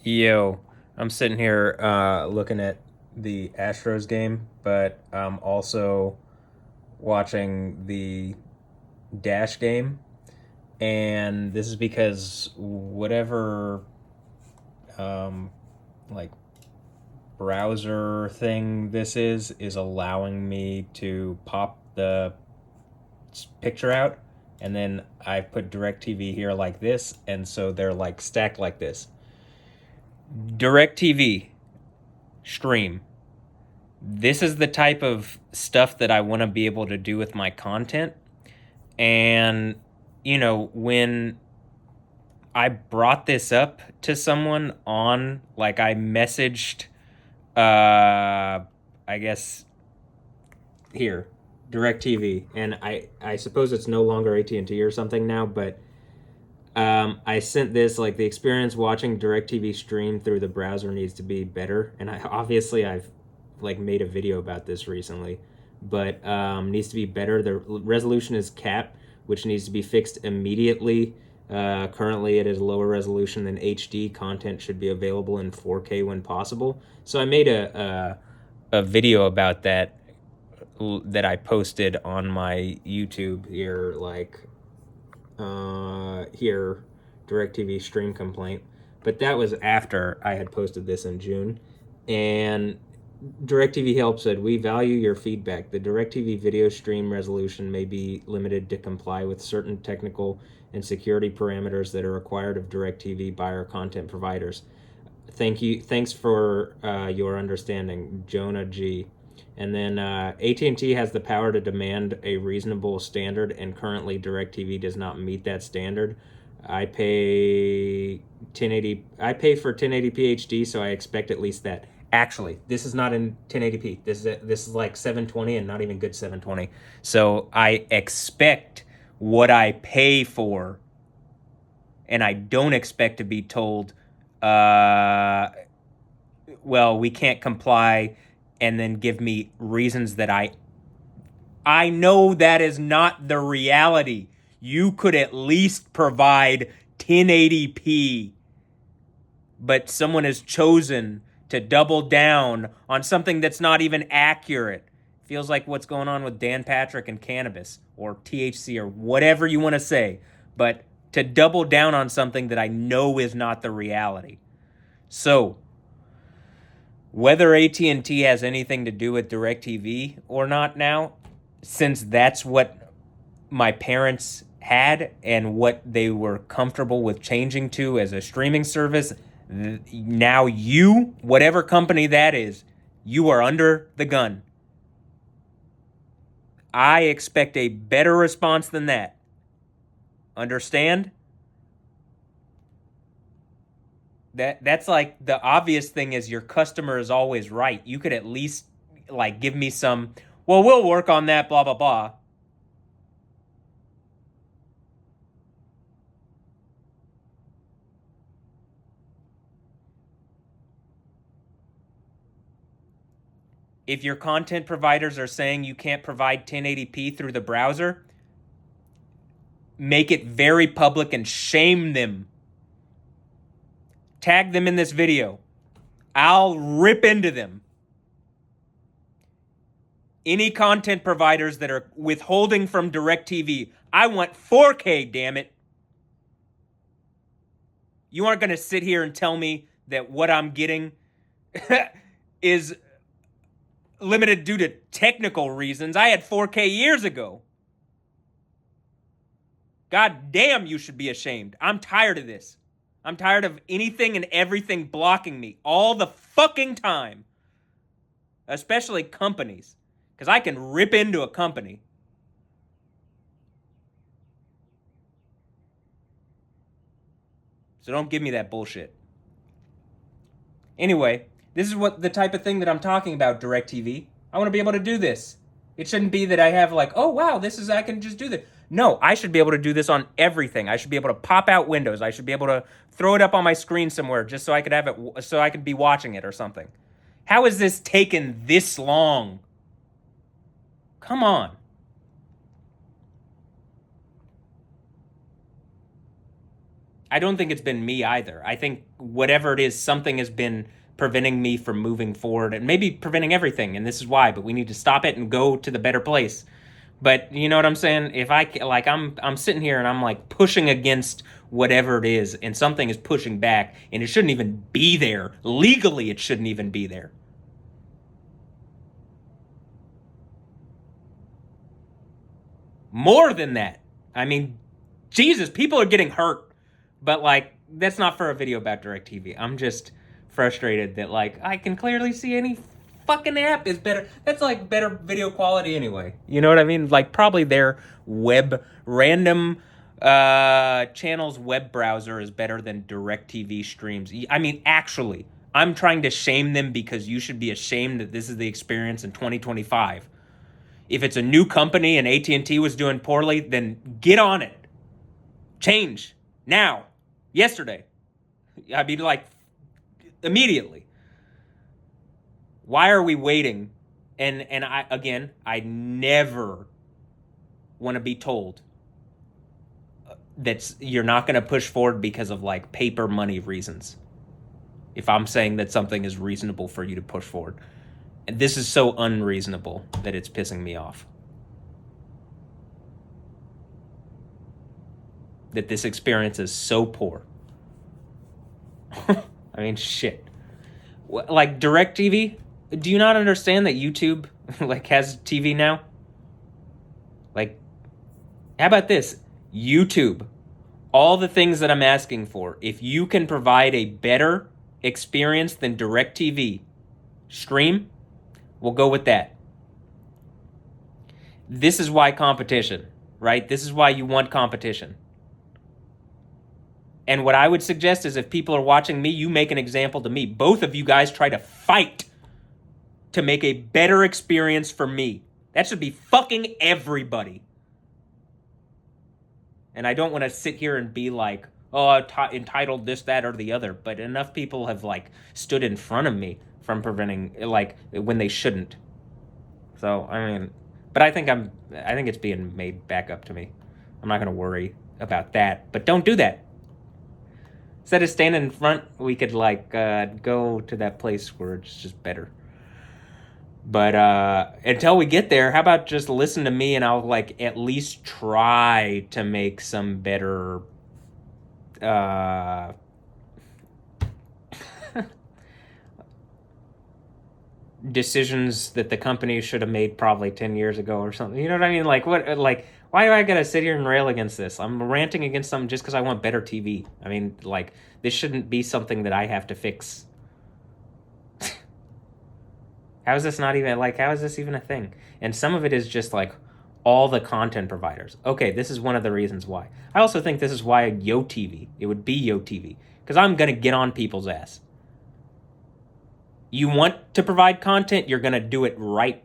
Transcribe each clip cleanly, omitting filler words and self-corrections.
Yo, I'm sitting here looking at the Astros game, but I'm also watching the Dash game. And this is because whatever um, like browser thing this is allowing me to pop the picture out. And then I put DirecTV here like this, and so they're like stacked like this. DirecTV stream. This is the type of stuff that I want to be able to do with my content. And, when I brought this up to someone I messaged, I guess, here, DirecTV. And I suppose it's no longer AT&T or something now, but I sent this, like, the experience watching DirecTV stream through the browser needs to be better. And I've like made a video about this recently, but needs to be better. The resolution is capped, which needs to be fixed immediately. Currently, it is lower resolution than HD. Content should be available in 4K when possible. So I made a video about that I posted on my YouTube here, here, DirecTV stream complaint. But that was after I had posted this in June, and DirecTV Help said, "We value your feedback. The DirecTV video stream resolution may be limited to comply with certain technical and security parameters that are required of DirecTV by our content providers. Thank you. Thanks for your understanding, Jonah G." And then AT&T has the power to demand a reasonable standard, and currently DirecTV does not meet that standard. I pay 1080. I pay for 1080p HD, so I expect at least that. Actually, this is not in 1080p. This is like 720 and not even good 720. So I expect what I pay for, and I don't expect to be told, well, we can't comply, and then give me reasons that I know that is not the reality. You could at least provide 1080p, but someone has chosen to double down on something that's not even accurate. Feels like what's going on with Dan Patrick and cannabis, or THC, or whatever you want to say, but to double down on something that I know is not the reality. So, whether AT&T has anything to do with DirecTV or not now, since that's what my parents had and what they were comfortable with changing to as a streaming service, now you, whatever company that is, you are under the gun. I expect a better response than that. Understand? That's like the obvious thing is your customer is always right. You could at least like give me some, well, we'll work on that, blah, blah, blah. If your content providers are saying you can't provide 1080p through the browser, make it very public and shame them. Tag them in this video. I'll rip into them. Any content providers that are withholding from DirecTV, I want 4K, damn it. You aren't going to sit here and tell me that what I'm getting is limited due to technical reasons. I had 4K years ago. God damn, you should be ashamed. I'm tired of this. I'm tired of anything and everything blocking me all the fucking time. Especially companies. Because I can rip into a company. So don't give me that bullshit. Anyway, this is what the type of thing that I'm talking about, DirecTV. I want to be able to do this. It shouldn't be that I have like, oh wow, I can just do this. No, I should be able to do this on everything. I should be able to pop out windows. I should be able to throw it up on my screen somewhere just so I could have it, so I could be watching it or something. How has this taken this long? Come on. I don't think it's been me either. I think whatever it is, something has been preventing me from moving forward, and maybe preventing everything, and this is why, but we need to stop it and go to the better place. But you know what I'm saying? If I, like, I'm sitting here and I'm like pushing against whatever it is, and something is pushing back, and it shouldn't even be there. Legally, it shouldn't even be there. More than that. I mean, Jesus, people are getting hurt. But, like, that's not for a video about DirecTV. I'm just frustrated that, like, I can clearly see any fucking app is better. That's, like, better video quality anyway. You know what I mean? Like, probably their random channel's web browser is better than DirecTV streams. I mean, actually, I'm trying to shame them because you should be ashamed that this is the experience in 2025. If it's a new company and AT&T was doing poorly, then get on it. Change. Now. Yesterday. I mean, like, immediately. Why are we waiting? And I never want to be told that you're not going to push forward because of, like, paper money reasons. If I'm saying that something is reasonable for you to push forward. And this is so unreasonable that it's pissing me off. That this experience is so poor. I mean, shit. Like, DirecTV, do you not understand that YouTube, like, has TV now? Like, how about this? YouTube, all the things that I'm asking for, if you can provide a better experience than DirecTV, stream, we'll go with that. This is why competition, right? This is why you want competition. And what I would suggest is if people are watching me, you make an example to me. Both of you guys try to fight to make a better experience for me. That should be fucking everybody. And I don't want to sit here and be like, oh, entitled this, that, or the other. But enough people have, like, stood in front of me from preventing, like, when they shouldn't. So, I mean, but I think it's being made back up to me. I'm not going to worry about that. But don't do that. Instead of standing in front, we could, like, go to that place where it's just better. But until we get there, how about just listen to me and I'll, like, at least try to make some better decisions that the company should have made probably 10 years ago or something. You know what I mean? Like, what, like, why do I gotta sit here and rail against this? I'm ranting against something just because I want better TV. I mean, like, this shouldn't be something that I have to fix. How is this not even, like, how is this even a thing? And some of it is just, like, all the content providers. Okay, this is one of the reasons why. I also think this is why YoTV, it would be YoTV, because I'm going to get on people's ass. You want to provide content, you're going to do it right.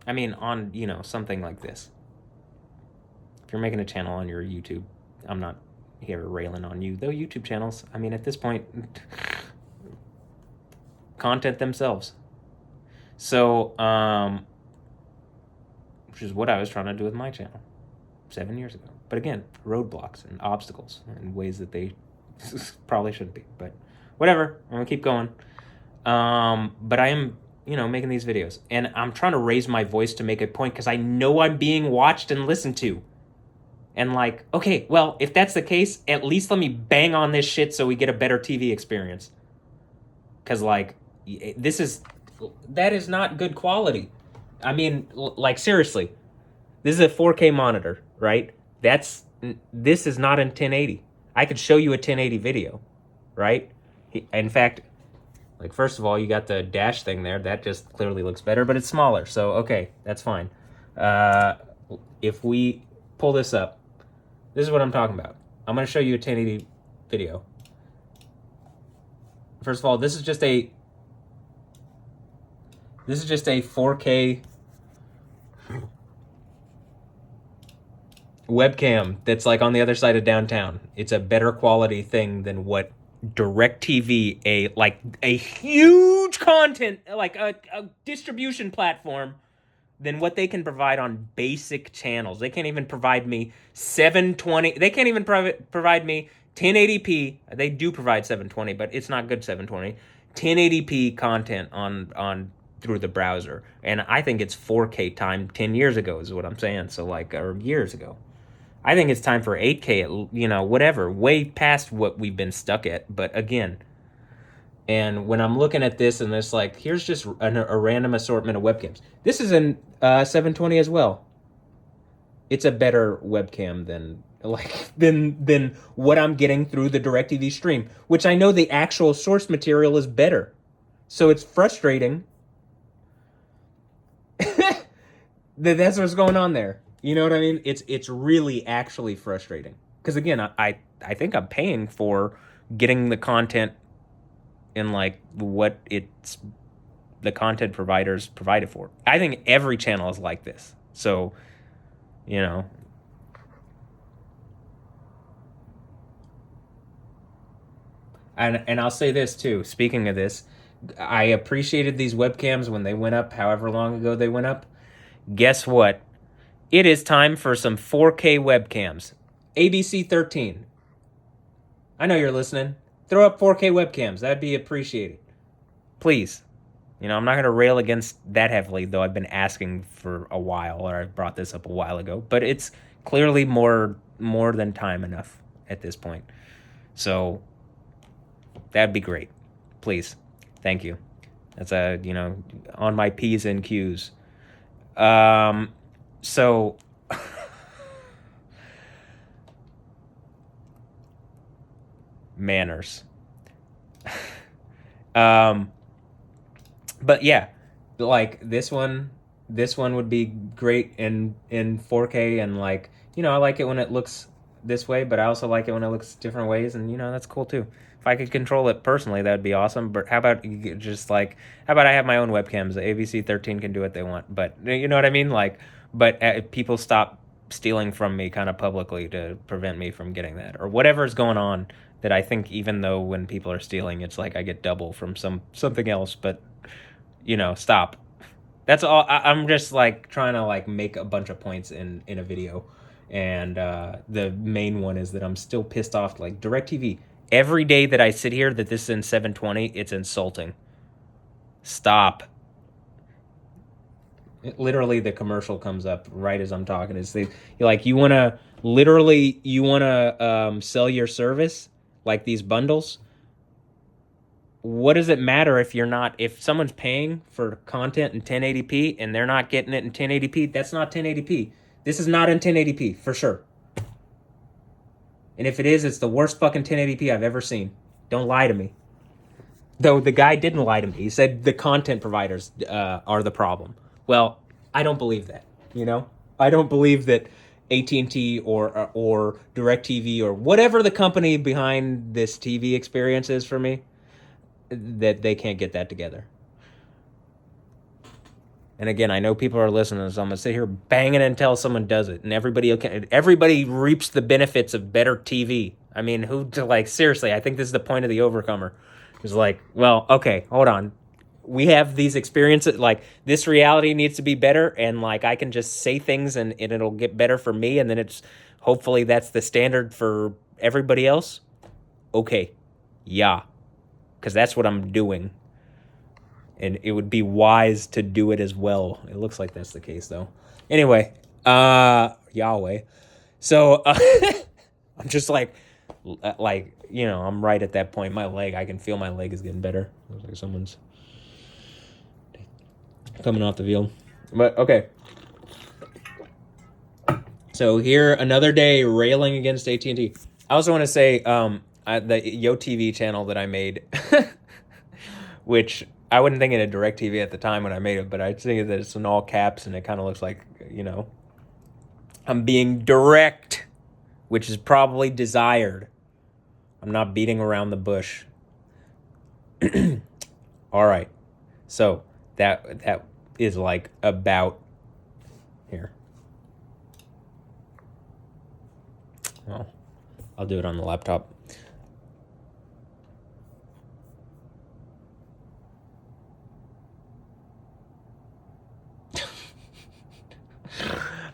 I mean, on, you know, something like this. If you're making a channel on your YouTube, I'm not here railing on you. Though YouTube channels, I mean, at this point, content themselves. So, which is what I was trying to do with my channel 7 years ago. But again, roadblocks and obstacles in ways that they probably shouldn't be. But whatever, I'm gonna keep going. But I am, you know, making these videos. And I'm trying to raise my voice to make a point because I know I'm being watched and listened to. And like, okay, well, if that's the case, at least let me bang on this shit so we get a better TV experience. Because, like, that is not good quality. I mean, like, seriously. This is a 4K monitor, right? This is not in 1080. I could show you a 1080 video, right? In fact, like, first of all, you got the dash thing there. That just clearly looks better, but it's smaller. So, okay, that's fine. If we pull this up, this is what I'm talking about. I'm going to show you a 1080 video. First of all, this is just a 4K webcam that's like on the other side of downtown. It's a better quality thing than what DirecTV, a huge content, like a distribution platform than what they can provide on basic channels. They can't even provide me 720. They can't even provide me 1080p. They do provide 720, but it's not good 720. 1080p content on through the browser. And I think it's 4K time 10 years ago is what I'm saying. So like, or years ago. I think it's time for 8K, you know, whatever, way past what we've been stuck at. But again, and when I'm looking at this and it's like, here's just a random assortment of webcams. This is in 720 as well. It's a better webcam than what I'm getting through the DirecTV stream, which I know the actual source material is better. So it's frustrating. That's what's going on there. You know what I mean? It's really actually frustrating. Because again, I think I'm paying for getting the content in like what it's the content providers provided for. I think every channel is like this. So, you know. And I'll say this too, speaking of this, I appreciated these webcams when they went up, however long ago they went up. Guess what? It is time for some 4K webcams. ABC 13. I know you're listening. Throw up 4K webcams. That'd be appreciated. Please. You know, I'm not going to rail against that heavily, though I've been asking for a while, or I brought this up a while ago. But it's clearly more than time enough at this point. So that'd be great. Please. Thank you. That's on my P's and Q's. So manners. But yeah, like this one would be great in 4K, and like, you know, I like it when it looks this way, but I also like it when it looks different ways, and you know, that's cool too. If I could control it personally, that'd be awesome. But how about I have my own webcams? The ABC 13 can do what they want, but you know what I mean? Like, but people stop stealing from me kind of publicly to prevent me from getting that, or whatever's going on. That I think, even though when people are stealing, it's like I get double from something else, but you know, stop. That's all. I'm just like trying to like make a bunch of points in a video, and the main one is that I'm still pissed off. Like DirecTV, every day that I sit here that this is in 720, it's insulting. Stop. Literally, the commercial comes up right as I'm talking. You're like, you want to sell your service, like these bundles. What does it matter if someone's paying for content in 1080p and they're not getting it in 1080p? That's not 1080p. This is not in 1080p for sure. And if it is, it's the worst fucking 1080p I've ever seen. Don't lie to me. Though the guy didn't lie to me. He said the content providers are the problem. Well, I don't believe that. You know, I don't believe that AT&T or DirecTV or whatever the company behind this TV experience is for me, that they can't get that together. And again, I know people are listening, so I'm gonna sit here banging until someone does it, and everybody reaps the benefits of better TV. I mean, seriously, I think this is the point of the Overcomer. It's like, well, okay, hold on. We have these experiences, like this reality needs to be better, and like I can just say things and it'll get better for me, and then hopefully that's the standard for everybody else. Okay, yeah. Because that's what I'm doing. And it would be wise to do it as well. It looks like that's the case, though. Anyway, Yahweh. So, I'm just like, you know, I'm right at that point. I can feel my leg is getting better. Looks like someone's coming off the field. But, okay. So, here, another day railing against AT&T. I also want to say, the YoTV channel that I made, which I wasn't thinking of DirecTV at the time when I made it, but I think that it's in all caps and it kind of looks like, you know, I'm being direct, which is probably desired. I'm not beating around the bush. All right. So that is like about here. Well, I'll do it on the laptop.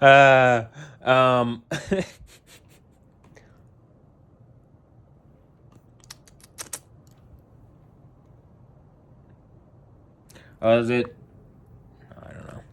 um, oh, is it? I don't know.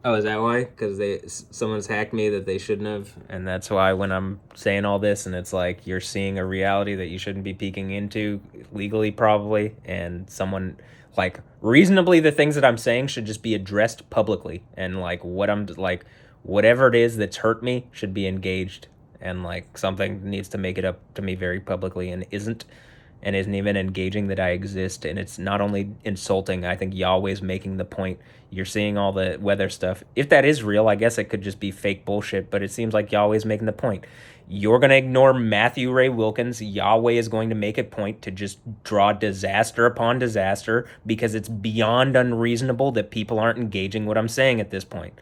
Oh, is that why? Because someone's hacked me that they shouldn't have, and that's why when I'm saying all this, and it's like you're seeing a reality that you shouldn't be peeking into legally, probably, and someone like reasonably, the things that I'm saying should just be addressed publicly, and like what I'm like, whatever it is that's hurt me should be engaged, and like something needs to make it up to me very publicly, and isn't even engaging that I exist. And it's not only insulting, I think Yahweh's making the point. You're seeing all the weather stuff. If that is real, I guess it could just be fake bullshit, but it seems like Yahweh's making the point. You're going to ignore Matthew Ray Wilkins. Yahweh is going to make a point to just draw disaster upon disaster because it's beyond unreasonable that people aren't engaging what I'm saying at this point.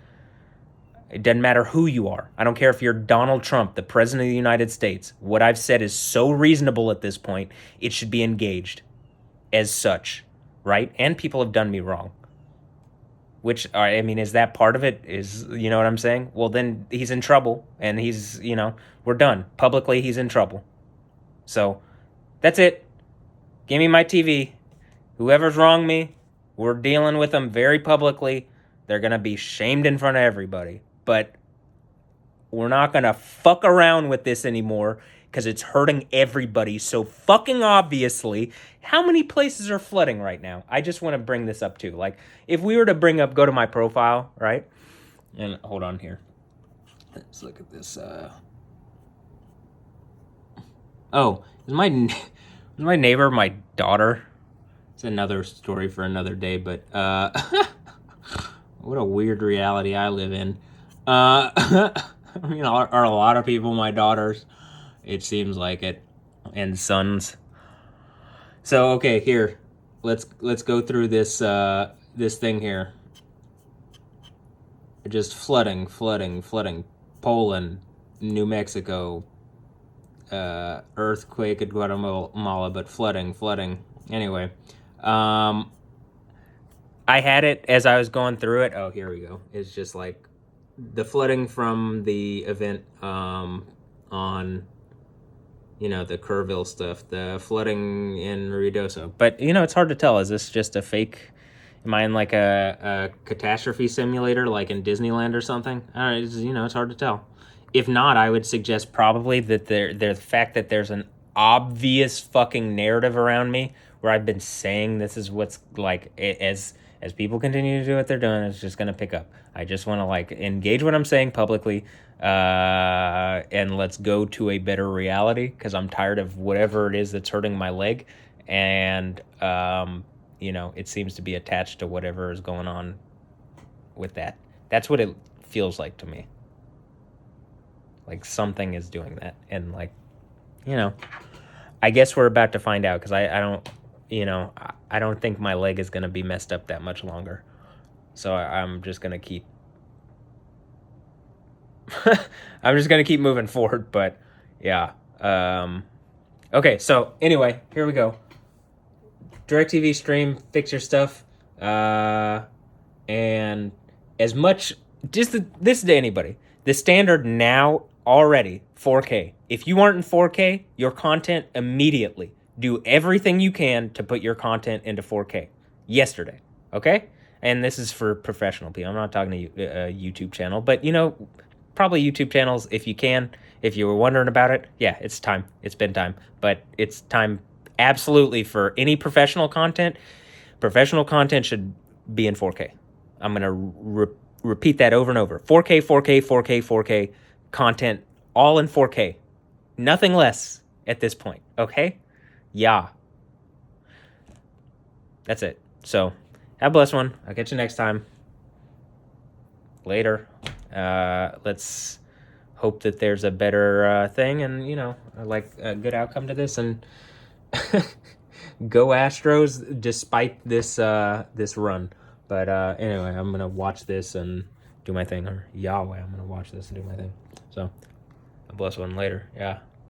It doesn't matter who you are. I don't care if you're Donald Trump, the President of the United States. What I've said is so reasonable at this point, it should be engaged as such, right? And people have done me wrong. Which, I mean, is that part of it? You know what I'm saying? Well, then he's in trouble, and he's, we're done. Publicly, he's in trouble. So, that's it. Give me my TV. Whoever's wronged me, we're dealing with them very publicly. They're going to be shamed in front of everybody. But we're not going to fuck around with this anymore because it's hurting everybody. So fucking obviously, how many places are flooding right now? I just want to bring this up too. Like, if we were to go to my profile, right? And hold on here. Let's look at this. Oh, is my neighbor my daughter? It's another story for another day, but what a weird reality I live in. I mean, are a lot of people my daughters? It seems like it, and sons. So okay, here, let's go through this this thing here. Just flooding. Poland, New Mexico, earthquake at Guatemala, but flooding. Anyway, I had it as I was going through it. Oh, here we go. It's just like the flooding from the event on, the Kerrville stuff, the flooding in Ruidoso. But, it's hard to tell. Is this just a fake? Am I in like a catastrophe simulator like in Disneyland or something? I don't know, it's hard to tell. If not, I would suggest probably that the fact that there's an obvious fucking narrative around me where I've been saying this is what's like, as people continue to do what they're doing, it's just going to pick up. I just want to like engage what I'm saying publicly, and let's go to a better reality because I'm tired of whatever it is that's hurting my leg. And, it seems to be attached to whatever is going on with that. That's what it feels like to me. Like something is doing that. And like, I guess we're about to find out because I don't think my leg is going to be messed up that much longer. So I'm just going to keep moving forward. But yeah. Okay. So anyway, here we go. DIRECTV stream, fix your stuff. And as much, this is to anybody. The standard now already 4K. If you aren't in 4K, your content immediately. Do everything you can to put your content into 4K. Yesterday, okay? And this is for professional people. I'm not talking to a YouTube channel, but probably YouTube channels if you can. If you were wondering about it, yeah, it's time. It's been time. But it's time absolutely for any professional content. Professional content should be in 4K. I'm going to repeat that over and over. 4K content, all in 4K. Nothing less at this point, okay? Yeah. That's it. So, have a blessed one. I'll catch you next time. Later. Let's hope that there's a better thing and, like a good outcome to this. And go Astros despite this this run. But anyway, I'm going to watch this and do my thing. Or Yahweh, I'm going to watch this and do my thing. So, a blessed one later. Yeah.